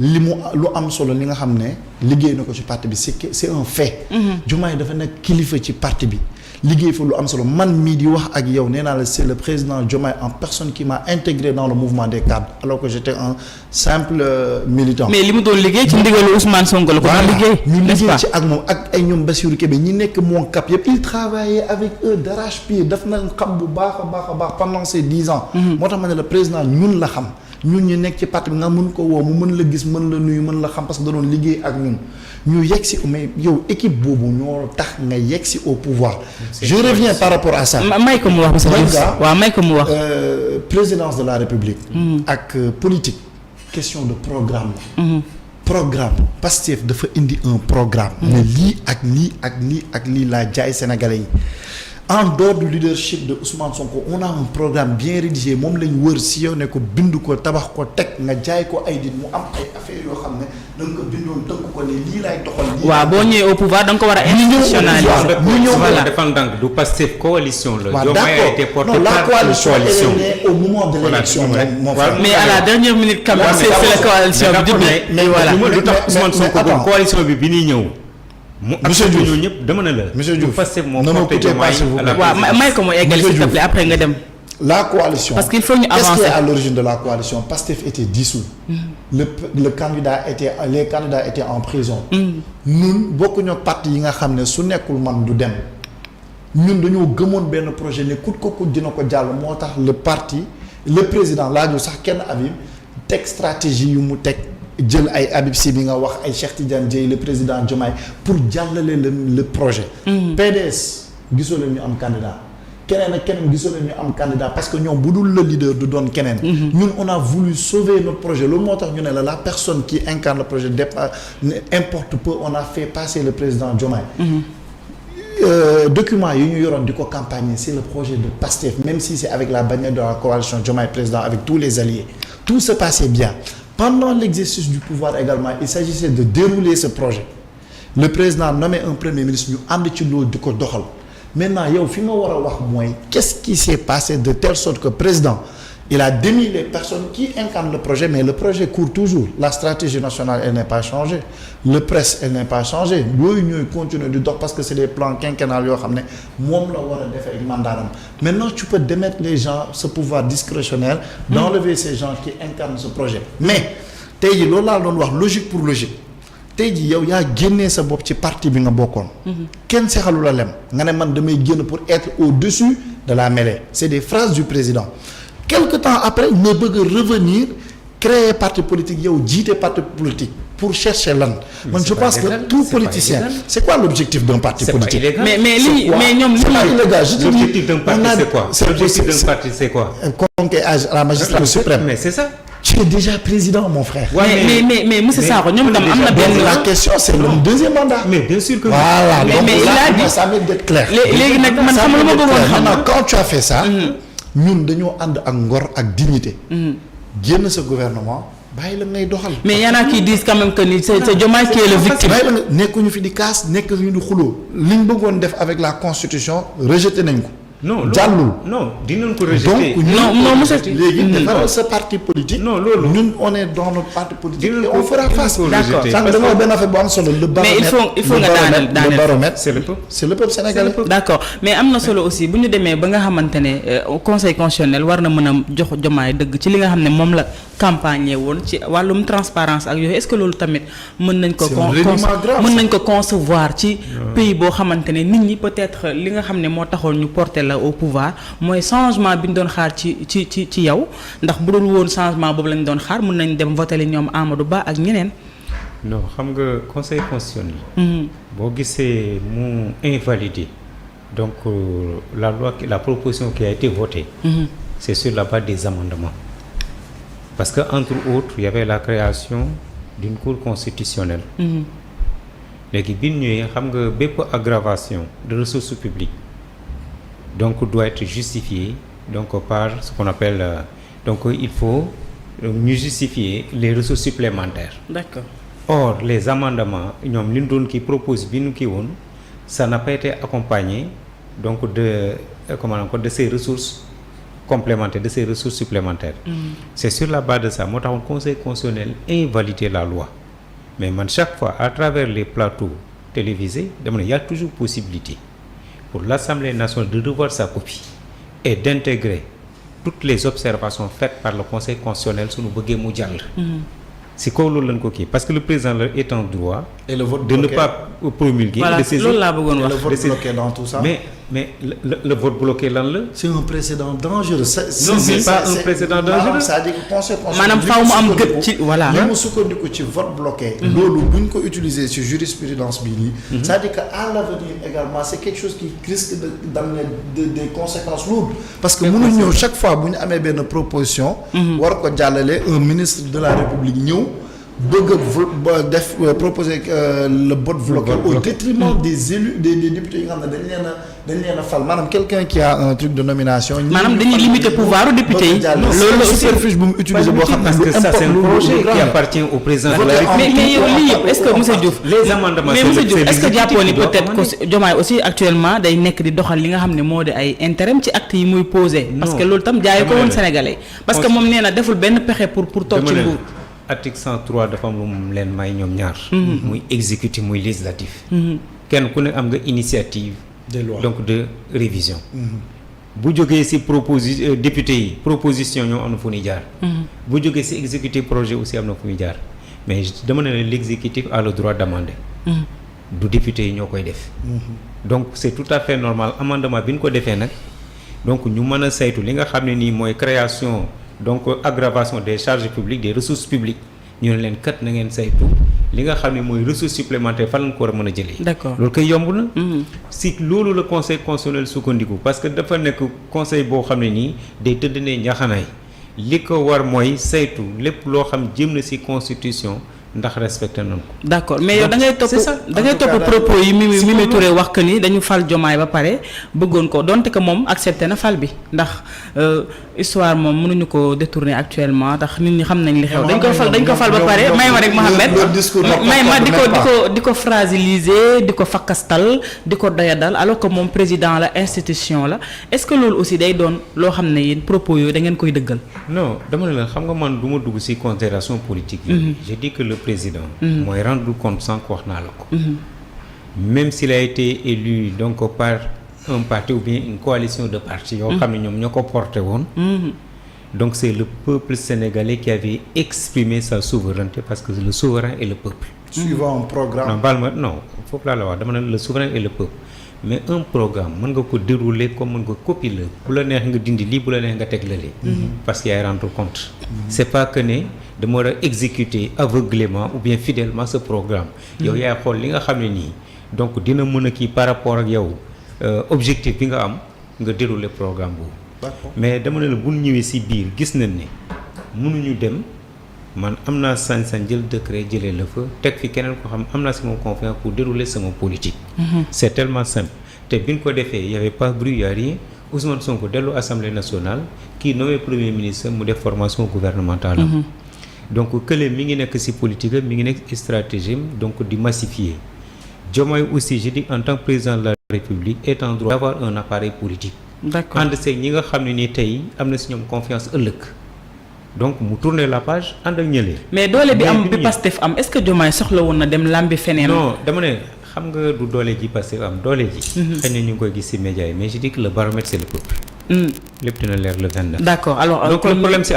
lu am solo li nga xam ne liggéey na ko ci parti bi c'est un fait. Diomaye dafa nekk kilifa ci parti bi liggéey fa lu am solo man mii di wax ak yow nee naa la c'est le président Diomaye en personne qui m'a intégré dans le mouvement des cadres alors que j'étais un simple militant. mais li mu doon liggéey ci ndigalu Ousmane Sonko la ko doon liggéey. ñu liggéey ci ak moom ak ay ñoom Bassirou Kébé ñi nekk mon cap yëpp il travaillait avec eux d'arrache-pied daf na xam bu baax a baax pendant ces 10 ans. moo tax ma ne le président ñun la xam. ñun ñu nekk ci parti bi nga mën ko woo mu mën la gis mën la nuyu mën la xam parce que da doon liggéey ak ñun ñu yegg si mais yow équipe boobu ñoo tax nga yegg si au pouvoir. je reviens par rapport à ça. may ko mu wax monsieur Diouf waaw may ko mu wax. présidence de la République. ak politique question de programme la. programme Pastef dafa indi un programme. mais lii ak lii ak lii ak lii laa jaay sénégalais yi. en dehors du leadership de Ousmane Sonko on a un programme bien rédigé moom lañ wër sillonné ko bind ko tabax ko teg nga jaay ko ay nit mu am ay affaires yoo xam ne da nga ko bindoon tënk ko ne lii laay doxal. waaw boo ñëwee au pouvoir da nga ko war a institutionnaliser. ñu ñëw voilà defal ndànk du Pastef coalition la. waaw d'accord non la coalition elle est née au moment de l'élection mon frère. mais à la dernière minute quand même c'est la coalition bi mais voilà lu tax Ousmane Sonko doon coalition bi ñuy ñëw. monsieur Diouf ñoo ñëpp dama ne la. monsieur Diouf non non écoutez pas s'il vous plaît. waaw may ko mu eggali s'il te plaît après nga dem. la coalition parce qu'il faut ñu avancer. qu'est-ce qui est à l'origine de la coalition Pastef était dissous. le candidat était les candidats étaient en prison. ñun bokkuñu parti yi nga xam ne su nekkul man du dem. ñun dañoo gëmoon benn projet ne kut ko kut dina ko jàll moo tax le parti le président laajul sax kenn Habib teg stratégie yu mu teg. jël ay Habib Sy bi nga wax ay Cheikh Tidiane Dièye le président Diomaye pour jàllale le projet. PDS gisoo leen ñu am candidat keneen ak keneen gisoo leen ñu am candidat parce que ñoom bu dul le leader du doon keneen. ñun on a voulu sauver notre projet loolu moo tax ñu ne la personne qui incarne le projet importe peu on a fait passer le président Diomaye. Document yi ñu yoroon di ko campagner c'est le projet de Pastef même si c'est avec la bannière de la coalition Diomaye président avec tous les alliés tout se passait bien. Pendant l'exercice du pouvoir également il s'agissait de dérouler ce projet le président nommé un premier ministre ñu ànd ci loolu di ko doxal maintenant yow fi nga war a wax mooy qu'est-ce qui s'est passé de telle sorte que président il a démis les personnes qui incarnent le projet mais le projet court toujours la stratégie nationale elle n'est pas changée le presse elle n'est pas changée yooyu ñooy continuer di dox parce que c'est des plans quinquennaux yoo xam ne moom la war a defee ak mandatam maintenant tu peux démettre les gens ce pouvoir discrétionnaire d'enlever ces gens qui incarnent ce projet mais tey jii loolu laa doon wax logique pour logique tey jii yow yaa génnee sa bopp ci parti bi nga bokkoon kenn sexalu la lem nga ne man damay génn pour être au-dessus de la mêlée c'est des phrases du président quelque temps après nga bëgg a revenir créer parti politique yow jiite parti politique pour chercher lan man je pense que tout politicien c'est quoi l'objectif d'un parti politique mais ñoom c'est pas illégal l'objectif d'un parti c'est quoi l'objectif d'un parti c'est quoi conquérir à la magistrature suprême mais c'est ça tu es déjà président mon frère mais monsieur Sakho ñoom tam am na benn la question c'est le deuxième mandat mais bien sûr que voilà donc mais il a dit ça mérite d'être clair léegi nag man xam lu ma bëggoon xam maintenant quand tu as fait ça ñun dañoo ànd ak ngor ak dignité génn sa gouvernement bàyyi la ngay doxal mais y en a qui disent quand même que ni c'est Diomaye qui est le victime bàyyi la nga nekkuñu fi di kaas nekkuñu di xuloo liñ bëggoon def avec la constitution rejeté nañ ko non jàllul non dinañ ko rejeter donc non monsieur léegi defaral sa parti politique non loolu ñun on est dans notre parti politique et on fera face d'accord sànq dama wax benn affaire bu am solo le baromètre mais il faut nga daaneel le baromètre c'est le peuple sénégalais d'accord mais am na solo aussi bu ñu demee ba nga xamante ne conseil constitutionnel war na mën a jox Diomaye dëgg ci li nga xam ne moom la campagne woon ci wàllum transparence ak yooyu est-ce que loolu tamit mën nañ ko mën nañ ko concevoir ci pays boo xamante ne nit ñi peut-être li nga xam ne moo taxoon ñu porter la au pouvoir mooy changement bi ñu doon xaar ci yow ndax bu dul woon changement boobu lañ doon xaar mën nañ dem voter li ñoom Amadou Ba ak ñeneen non xam nga conseil constitutionnel boo gisee mu invalider donc la proposition qui a été votée c'est sur la base des amendements parce que entre autres il y avait la création d'une cour constitutionnelle léegi bi ñu ñëwee xam nga bépp aggravation de ressources publiques donc doit être justifiée donc par ce qu'on appelle donc il faut ñu justifier les ressources supplémentaires. D'accord. Or les amendements ñoom li ñu doon kii propose bi ñu kii woon ça n'a pas été accompagné donc de comment on dit de ces ressources complémentaires, de ces ressources supplémentaires. C'est sur la base de ça moo taxoon conseil constitutionnel invalidé la loi. Mais man chaque fois à travers les plateaux télévisés dama ne y a toujours possibilité pour l'Assemblée nationale de revoir sa copie et d'intégrer toutes les observations faites par le conseil constitutionnel su ñu bëggee mu jàll. si kaw loolu lañ ko kii parce que le président là est en droit. Et le vote de bloqué. ne pas promulguer. voilà de saisir loolu laa bëggoon Et le wax. vote bloqué dans tout ça. mais le vote bloqué lan la. C'est un précédent dangereux. Non, c'est pas un précédent dangereux. C'est-à-dire que conseil maanaam faaw mu am gët ci voilà. li mu sukkandiku ci vote bloqué. loolu bu ñu ko utiliser ci jurisprudence bi nii. c'est-à-dire que à l'avenir également c'est quelque chose qui risque d'amener des conséquences lourdes. parce que mënuñ ñëw chaque fois bu ñu amee benn proposition. war ko jàllale un ministre de la République ñëw. bëgg a def proposer le vote bloqué au détriment des élus des députés yi nga xam ne dañ leen a fal maanaam quelqu'un qui a un truc de nomination. maanaam dañuy limiter pouvoir u député yi. loolu la superficie bu mu utiliser boo xam ne parce que ça c'est un projet qui appartient au président de la République. mais yow lii yëpp est-ce que monsieur Diouf. les amendements mais monsieur Diouf est-ce que jàppoon ni doit peut-être que Diomaye aussi actuellement day nekk di doxal li nga xam ne moo di ay intérim ci actes yi muy posé. parce que loolu tam jaay ko woon Sénégalais. parce que moom nee na deful benn pexe pour toog ci nguur. article 103 dafa am lu mu leen may ñoom ñaar. muy exécutif muy législatif. kenn ku ne am nga initiative. des lois donc de révision. bu jógee ci député yi proposition ñoo am na fu ñuy jaar. bu jógee ci exécutif projet aussi am na fu ñuy jaar mais dama ne l'exécutif a le droit d'amender. du député yi ñoo koy def. donc c'est tout à fait normal amendement bi ñu ko defee nag donc ñu mën a saytu li nga xam ne nii mooy création. donc aggravation des charges publiques des ressources publiques ñu ne leen kat na ngeen saytu li nga xam ne mooy ressources supplémentaires fan lañ ko war a mën a jëlee. d'accord loolu koy yomb na. si loolu la conseil constitutionnel sukkandiku parce que dafa nekk conseil boo xam ne nii day tëdd ne njaxanaay li ko war mooy saytu lépp loo xam jëm na si constitution ndax respecté nañ ko. d'accord mais yow da ngay topp c'est ça. da ngay topp propos yi Mimi Touré wax que ni dañu fal Diomaye ba pare bëggoon ko donte que moom accepté na fal bi ndax histoire moom mënuñu ko détourner actuellement ndax nit ñi xam nañ li xew. dañ ko fal ba pare may ma rek Mohamed may ma di ko fragiliser di ko fakkastal di ko doyadal alors que moom président la institution la est-ce que loolu aussi day doon loo xam ne yéen propos yooyu da ngeen koy dëggal. non dama ne la xam nga man du ma dugg ci considération politique yi. je dis que le président. mooy rendre compte sànq wax naa la ko. même s'il a été élu donc par un parti ou bien une coalition de partis. yoo xam ne ñoom ñoo ko porté woon. donc c'est le peuple sénégalais qui avait exprimé sa souveraineté parce que le souverain est le peuple. suivant un programme. non baal ma non foofu laa la wax dama ne le souverain est le peuple mais un programme mën nga ko dérouler comme mën nga copier la bu la neex nga dindi lii bu la neex nga teg la lii. parce que yaay rendre compte. c'est pas que ne dama war a exécuter aveuglément ou bien fidèlement ce programme. yow yaay xool li nga xam ne nii donc dina mën a kii par rapport ak yow objectif bi nga am nga dérouler programme boobu. D'accord. mais dama ne la bu ñëwee ci biir gis nañ ne mënuñu dem man am naa sañ-sañ jël décret jëlee la fa teg fi keneen ko xam am naa ci moom confiance pour dérouler sama politique. c'est tellement simple te bi ñu ko defee y avait pas bruit y a rien Ousmane Sonko dellu Assemblée nationale kii nommé premier ministre mu def formation gouvernementale am. donc kële mi ngi nekk ci politique am mi ngi nekk stratégie am donc di massifier Diomaye aussi je dis en tant que président de la République est en droit d'avoir un appareil politique. d'accord ànd seeg ñi nga xam ne nii tey am na ci ñoom confiance ëllëg donc mu tourner la page ànd ak ñële. mais doole bi am bi Pastef am est-ce que Diomaye soxla woon na dem làmbi feneen. non dama ne xam nga du doole ji Pastef am doole ji. xëy na ñu ngi koy gis ci médias yi mais je dis que le baromètre c'est le peuple. lépp dina leer le 29. d'accord alors donc le problème c'est